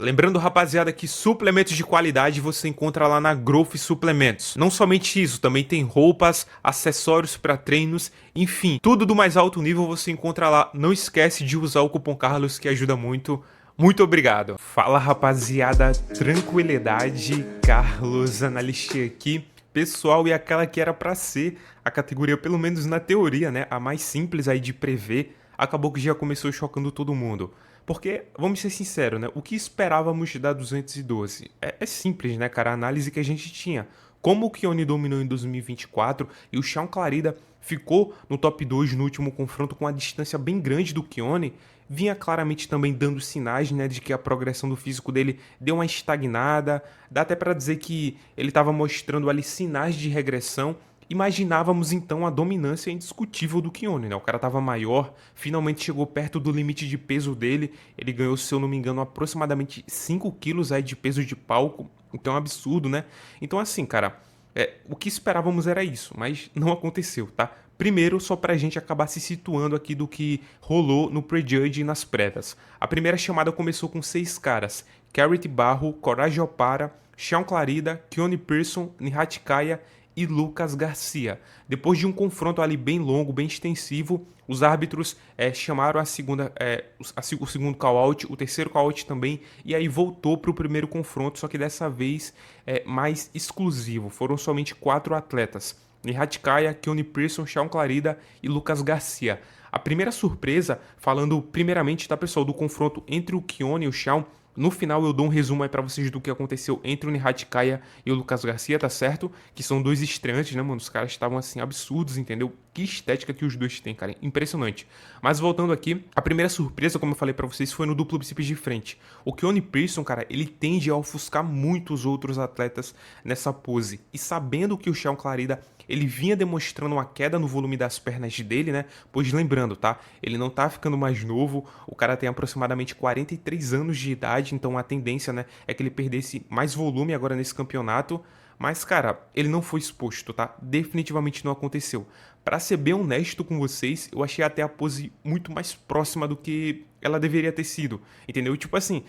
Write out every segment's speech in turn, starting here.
Lembrando, rapaziada, que suplementos de qualidade você encontra lá na Growth Suplementos. Não somente isso, também tem roupas, acessórios para treinos, enfim, tudo do mais alto nível você encontra lá. Não esquece de usar o cupom Carlos que ajuda muito. Muito obrigado. Fala, rapaziada, tranquilidade, Carlos Analista aqui. Pessoal, e aquela que era para ser a categoria, pelo menos na teoria, né, a mais simples aí de prever, acabou que já começou chocando todo mundo. Porque, vamos ser sinceros, né? O que esperávamos da 212? É simples, né, cara? A análise que a gente tinha. Como o Keone dominou em 2024 e o Shaun Clarida ficou no top 2 no último confronto com uma distância bem grande do Keone, vinha claramente também dando sinais, né, de que a progressão do físico dele deu uma estagnada. Dá até para dizer que ele estava mostrando ali sinais de regressão. Imaginávamos então a dominância indiscutível do Keone, né? O cara estava maior, finalmente chegou perto do limite de peso dele. Ele ganhou, se eu não me engano, aproximadamente 5 quilos aí de peso de palco. Então é um absurdo, né? Então assim, cara, o que esperávamos era isso, mas não aconteceu, tá? Primeiro, só pra gente acabar se situando aqui do que rolou no Prejudge e nas prévias. A primeira chamada começou com 6 caras: Carrot Barro, Coragem Opara, Shaun Clarida, Keone Pearson, Nihat Kaya e Lucas Garcia. Depois de um confronto ali bem longo, bem extensivo, os árbitros chamaram o segundo call-out, o terceiro call-out também, e aí voltou para o primeiro confronto, só que dessa vez mais exclusivo. Foram somente 4 atletas: Nihat Kaya, Keone Pearson, Shaun Clarida e Lucas Garcia. A primeira surpresa, falando primeiramente, tá, pessoal, do confronto entre o Keone e o Shaun. No final eu dou um resumo aí pra vocês do que aconteceu entre o Nihat Kaya e o Lucas Garcia, tá certo? Que são dois estreantes, né, mano? Os caras estavam, assim, absurdos, entendeu? Que estética que os dois têm, cara. Impressionante. Mas voltando aqui, a primeira surpresa, como eu falei pra vocês, foi no duplo bíceps de frente. O Keone Pearson, cara, ele tende a ofuscar muitos outros atletas nessa pose. E sabendo que o Shaun Clarida ele vinha demonstrando uma queda no volume das pernas dele, né? Pois lembrando, tá? Ele não tá ficando mais novo, o cara tem aproximadamente 43 anos de idade, então a tendência, né, é que ele perdesse mais volume agora nesse campeonato. Mas, cara, ele não foi exposto, tá? Definitivamente não aconteceu. Pra ser bem honesto com vocês, eu achei até a pose muito mais próxima do que ela deveria ter sido, entendeu? Tipo assim,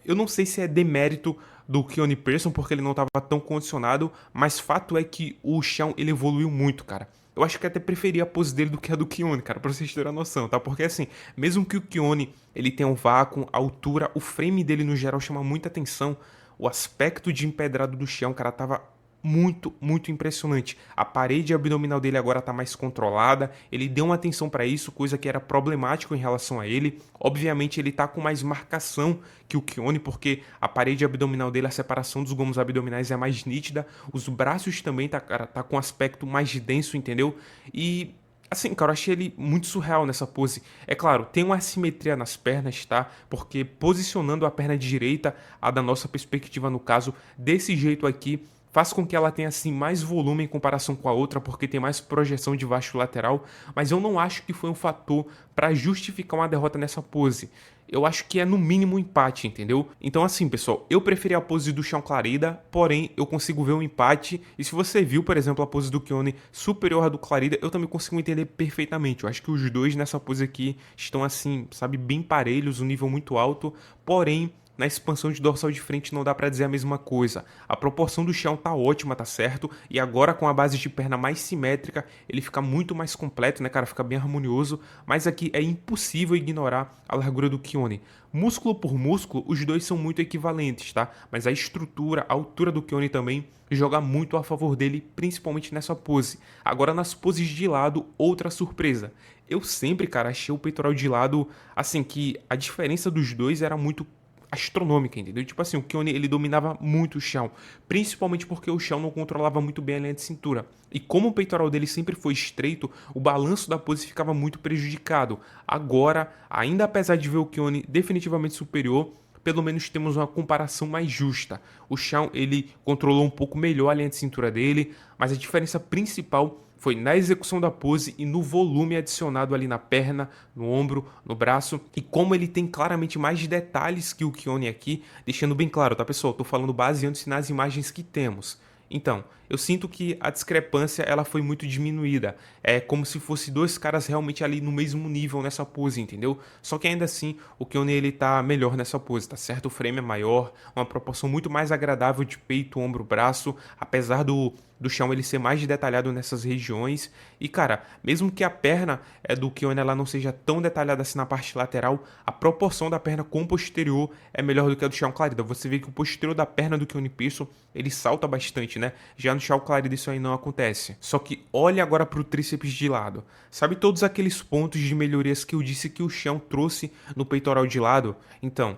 eu não sei se é demérito do Keone Pearson, porque ele não estava tão condicionado, mas fato é que o Shaun, ele evoluiu muito, cara. Eu acho que até preferia a pose dele do que a do Keone, cara, pra vocês terem a noção, tá? Porque assim, mesmo que o Keone, ele tenha um vácuo, a altura, o frame dele no geral chama muita atenção, o aspecto de empedrado do Shaun, cara, tava muito impressionante. A parede abdominal dele agora tá mais controlada, ele deu uma atenção para isso, coisa que era problemático em relação a ele. Obviamente ele tá com mais marcação que o Keone, porque a parede abdominal dele, a separação dos gomos abdominais é mais nítida, os braços também tá com um aspecto mais denso, entendeu? E assim, cara, eu achei ele muito surreal nessa pose. É claro, tem uma assimetria nas pernas, tá? Porque posicionando a perna direita, a da nossa perspectiva no caso, desse jeito aqui, faz com que ela tenha assim mais volume em comparação com a outra, porque tem mais projeção de baixo lateral, mas eu não acho que foi um fator para justificar uma derrota nessa pose. Eu acho que é no mínimo um empate, entendeu? Então assim, pessoal, eu preferi a pose do Shaun Clarida, porém eu consigo ver um empate, e se você viu, por exemplo, a pose do Keone superior à do Clarida, eu também consigo entender perfeitamente. Eu acho que os dois nessa pose aqui estão assim, sabe, bem parelhos, um nível muito alto, porém na expansão de dorsal de frente não dá pra dizer a mesma coisa. A proporção do Shaun tá ótima, tá certo? E agora com a base de perna mais simétrica, ele fica muito mais completo, né, cara? Fica bem harmonioso. Mas aqui é impossível ignorar a largura do Keone. Músculo por músculo, os dois são muito equivalentes, tá? Mas a estrutura, a altura do Keone também joga muito a favor dele, principalmente nessa pose. Agora nas poses de lado, outra surpresa. Eu sempre, cara, achei o peitoral de lado, assim, que a diferença dos dois era muito astronômica, entendeu? Tipo assim, o Keone, ele dominava muito o chão, principalmente porque o chão não controlava muito bem a linha de cintura. E como o peitoral dele sempre foi estreito, o balanço da pose ficava muito prejudicado. Agora, ainda apesar de ver o Keone definitivamente superior, pelo menos temos uma comparação mais justa. O Shaun, ele controlou um pouco melhor a linha de cintura dele, mas a diferença principal foi na execução da pose e no volume adicionado ali na perna, no ombro, no braço. E como ele tem claramente mais detalhes que o Keone aqui, deixando bem claro, tá, pessoal? Tô falando baseando-se nas imagens que temos. Então, eu sinto que a discrepância ela foi muito diminuída. É como se fosse dois caras realmente ali no mesmo nível nessa pose, entendeu? Só que ainda assim, o Keone ele tá melhor nessa pose, tá certo? O frame é maior, uma proporção muito mais agradável de peito, ombro, braço, apesar do chão ele ser mais detalhado nessas regiões. E cara, mesmo que a perna do Keone ela não seja tão detalhada assim na parte lateral, a proporção da perna com o posterior é melhor do que a do Shawn Clarida. Você vê que o posterior da perna do Keone Pearson, ele salta bastante, né? Já no Shawn Clarida isso aí não acontece. Só que olha agora pro tríceps de lado. Sabe todos aqueles pontos de melhorias que eu disse que o Shawn trouxe no peitoral de lado? Então,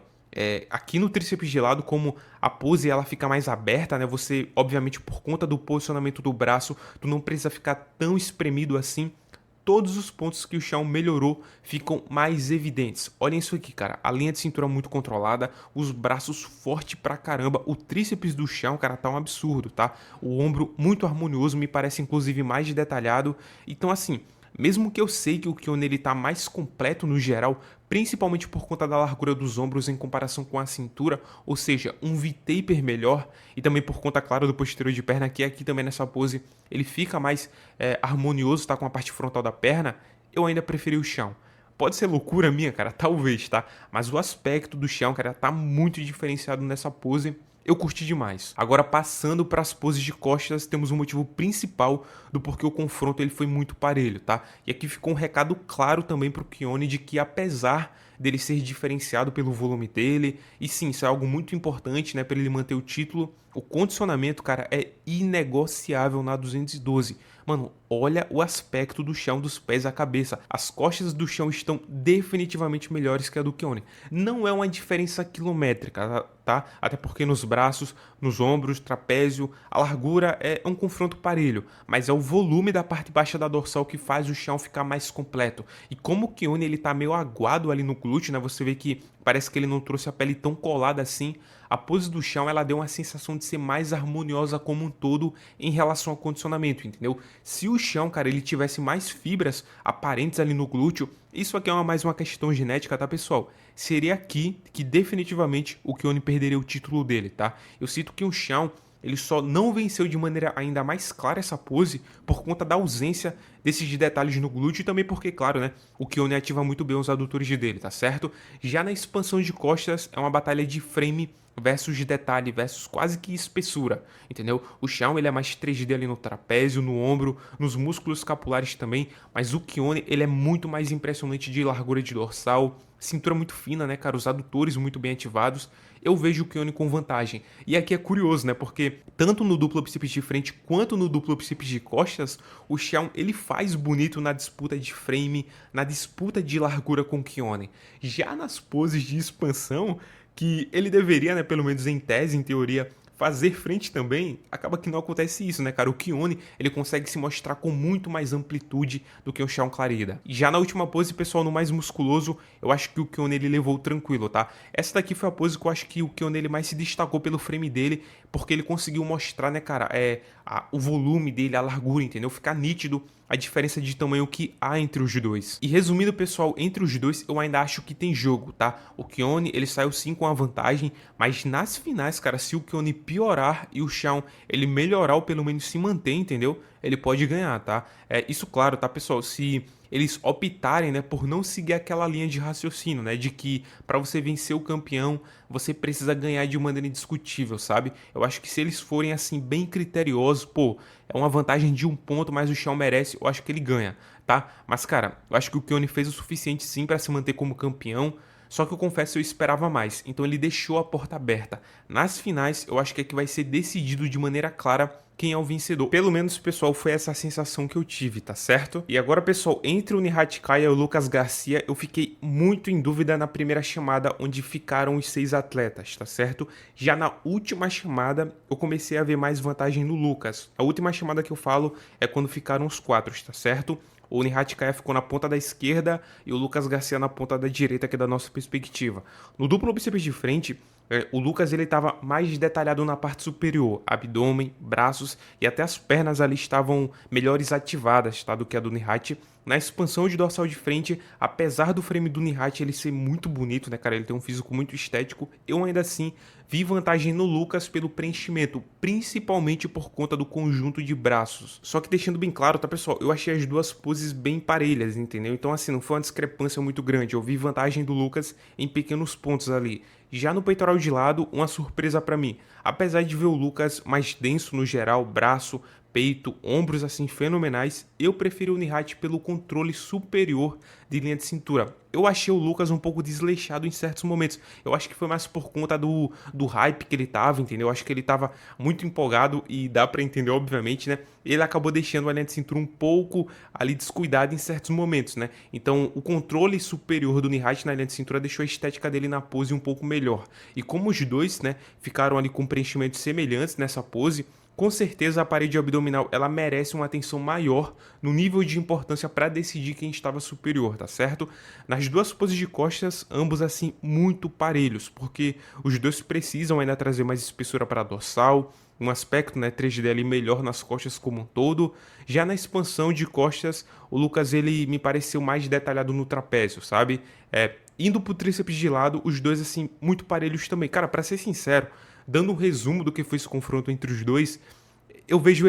aqui no tríceps de lado, como a pose ela fica mais aberta, né? Você, obviamente, por conta do posicionamento do braço, tu não precisa ficar tão espremido assim. Todos os pontos que o Shawn melhorou ficam mais evidentes. Olhem isso aqui, cara. A linha de cintura muito controlada, os braços forte pra caramba. O tríceps do Shawn, cara, tá um absurdo, tá? O ombro muito harmonioso, me parece inclusive mais detalhado. Então, assim, mesmo que eu sei que o Keone ele tá mais completo no geral, principalmente por conta da largura dos ombros em comparação com a cintura, ou seja, um V-taper melhor, e também por conta, claro, do posterior de perna, que aqui também nessa pose ele fica mais harmonioso, tá, com a parte frontal da perna, eu ainda preferi o Shawn. Pode ser loucura minha, cara, talvez, tá? Mas o aspecto do Shawn, cara, tá muito diferenciado nessa pose. Eu curti demais. Agora, passando para as poses de costas, temos um motivo principal do porquê o confronto ele foi muito parelho, tá? E aqui ficou um recado claro também para o Keone de que, apesar dele ser diferenciado pelo volume dele, e sim, isso é algo muito importante, né, para ele manter o título, o condicionamento, cara, é inegociável na 212. Mano, olha o aspecto do chão dos pés à cabeça. As costas do chão estão definitivamente melhores que a do Keone. Não é uma diferença quilométrica, tá? Até porque nos braços, nos ombros, trapézio, a largura é um confronto parelho, mas é o volume da parte baixa da dorsal que faz o chão ficar mais completo. E como o Keone ele tá meio aguado ali no glúteo, né? Você vê que parece que ele não trouxe a pele tão colada assim. A pose do chão ela deu uma sensação de ser mais harmoniosa como um todo em relação ao condicionamento, entendeu? Se o chão, cara, ele tivesse mais fibras aparentes ali no glúteo, isso aqui é mais uma questão genética, tá, pessoal? Seria aqui que definitivamente o Keone perderia o título dele, tá? Eu sinto que o chão ele só não venceu de maneira ainda mais clara essa pose por conta da ausência desses detalhes no glúteo e também porque, claro, né, o Keone ativa muito bem os adutores dele, tá certo? Já na expansão de costas é uma batalha de frame versus de detalhe, versus quase que espessura, entendeu? O Shawn ele é mais 3D ali no trapézio, no ombro, nos músculos escapulares também, mas o Keone ele é muito mais impressionante de largura de dorsal, cintura muito fina, né, cara, os adutores muito bem ativados. Eu vejo o Keone com vantagem. E aqui é curioso, né, porque tanto no duplo bíceps de frente quanto no duplo bíceps de costas, o Shawn ele faz bonito na disputa de frame, na disputa de largura com o Keone. Já nas poses de expansão, que ele deveria, né, pelo menos em tese, em teoria, fazer frente também, acaba que não acontece isso, né, cara? O Keone, ele consegue se mostrar com muito mais amplitude do que o Shawn Clarida. E já na última pose, pessoal, no mais musculoso, eu acho que o Keone, ele levou tranquilo, tá? Essa daqui foi a pose que eu acho que o Keone, ele mais se destacou pelo frame dele, porque ele conseguiu mostrar, né, cara, o volume dele, a largura, entendeu? Ficar nítido a diferença de tamanho que há entre os dois. E resumindo, pessoal, entre os dois eu ainda acho que tem jogo, tá? O Keone, ele saiu sim com a vantagem, mas nas finais, cara, se o Keone piorar e o Shawn ele melhorar ou pelo menos se manter, entendeu? Ele pode ganhar, tá? Isso claro, tá, pessoal? Se eles optarem, né, por não seguir aquela linha de raciocínio, né, de que para você vencer o campeão, você precisa ganhar de maneira indiscutível, sabe? Eu acho que se eles forem assim bem criteriosos, pô, é uma vantagem de 1 ponto, mas o Shawn merece, eu acho que ele ganha, tá? Mas cara, eu acho que o Keone fez o suficiente sim para se manter como campeão. Só que eu confesso que eu esperava mais, então ele deixou a porta aberta. Nas finais, eu acho que é que vai ser decidido de maneira clara quem é o vencedor. Pelo menos, pessoal, foi essa a sensação que eu tive, tá certo? E agora, pessoal, entre o Nihatkaya e o Lucas Garcia, eu fiquei muito em dúvida na primeira chamada, onde ficaram os 6 atletas, tá certo? Já na última chamada, eu comecei a ver mais vantagem no Lucas. A última chamada que eu falo é quando ficaram os 4, tá certo? O Nihatkaya ficou na ponta da esquerda e o Lucas Garcia na ponta da direita, aqui da nossa perspectiva. No duplo bíceps de frente, O Lucas ele estava mais detalhado na parte superior, abdômen, braços e até as pernas ali estavam melhores ativadas, tá, do que a do Nihat. Na expansão de dorsal de frente, apesar do frame do Nihat ele ser muito bonito, né, cara, ele tem um físico muito estético, eu ainda assim vi vantagem no Lucas pelo preenchimento, principalmente por conta do conjunto de braços. Só que deixando bem claro, tá, pessoal, eu achei as duas poses bem parelhas, entendeu? Então assim, não foi uma discrepância muito grande, eu vi vantagem do Lucas em pequenos pontos ali. Já no peitoral de lado, uma surpresa pra mim. Apesar de ver o Lucas mais denso no geral, braço, peito, ombros assim fenomenais, eu preferi o Nihat pelo controle superior de linha de cintura. Eu achei o Lucas um pouco desleixado em certos momentos. Eu acho que foi mais por conta do hype que ele tava, entendeu? Eu acho que ele tava muito empolgado e dá pra entender, obviamente, né? Ele acabou deixando a linha de cintura um pouco ali descuidada em certos momentos, né? Então, o controle superior do Nihat na linha de cintura deixou a estética dele na pose um pouco melhor. E como os dois, né, ficaram ali com preenchimentos semelhantes nessa pose, com certeza a parede abdominal ela merece uma atenção maior no nível de importância para decidir quem estava superior, tá certo? Nas duas poses de costas, ambos assim muito parelhos, porque os dois precisam ainda trazer mais espessura para a dorsal, um aspecto, né, 3D ali melhor nas costas como um todo. Já na expansão de costas, o Lucas ele me pareceu mais detalhado no trapézio, sabe? Indo pro tríceps de lado, os dois assim muito parelhos também. Cara, para ser sincero, dando um resumo do que foi esse confronto entre os dois, eu vejo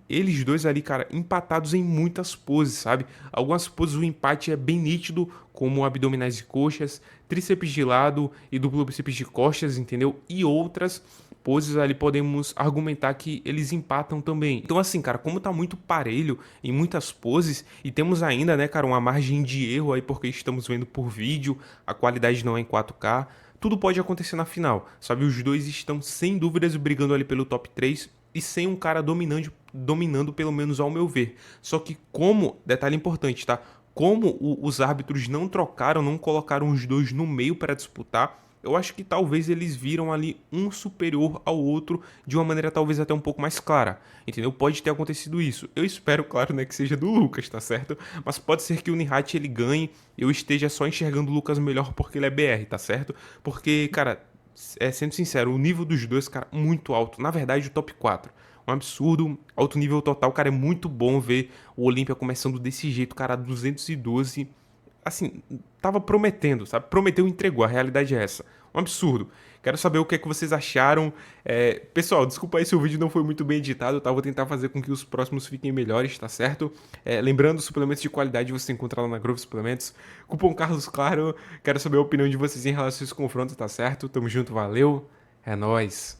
eles dois ali, cara, empatados em muitas poses, sabe? Algumas poses o empate é bem nítido, como abdominais e coxas, tríceps de lado e duplo bíceps de costas, entendeu? E outras poses ali podemos argumentar que eles empatam também. Então assim, cara, como tá muito parelho em muitas poses e temos ainda, né, cara, uma margem de erro aí porque estamos vendo por vídeo, a qualidade não é em 4K, tudo pode acontecer na final, sabe? Os dois estão sem dúvidas brigando ali pelo top 3 e sem um cara dominando pelo menos ao meu ver. Só que como, detalhe importante, tá? Como os árbitros não trocaram, não colocaram os dois no meio para disputar, eu acho que talvez eles viram ali um superior ao outro de uma maneira talvez até um pouco mais clara, entendeu? Pode ter acontecido isso. Eu espero, claro, né, que seja do Lucas, tá certo? Mas pode ser que o Nihat ele ganhe, eu esteja só enxergando o Lucas melhor porque ele é BR, tá certo? Porque, cara, sendo sincero, o nível dos dois, cara, muito alto. Na verdade, o top 4. Um absurdo, alto nível total, cara, é muito bom ver o Olímpia começando desse jeito, cara, 212 assim, tava prometendo, sabe? Prometeu e entregou, a realidade é essa. Um absurdo. Quero saber o que é que vocês acharam. Pessoal, desculpa aí se o vídeo não foi muito bem editado, tá? Vou tentar fazer com que os próximos fiquem melhores, tá certo? Lembrando, suplementos de qualidade você encontra lá na Grove Suplementos. Cupom Carlos Claro. Quero saber a opinião de vocês em relação a esse confronto, tá certo? Tamo junto, valeu. É nóis.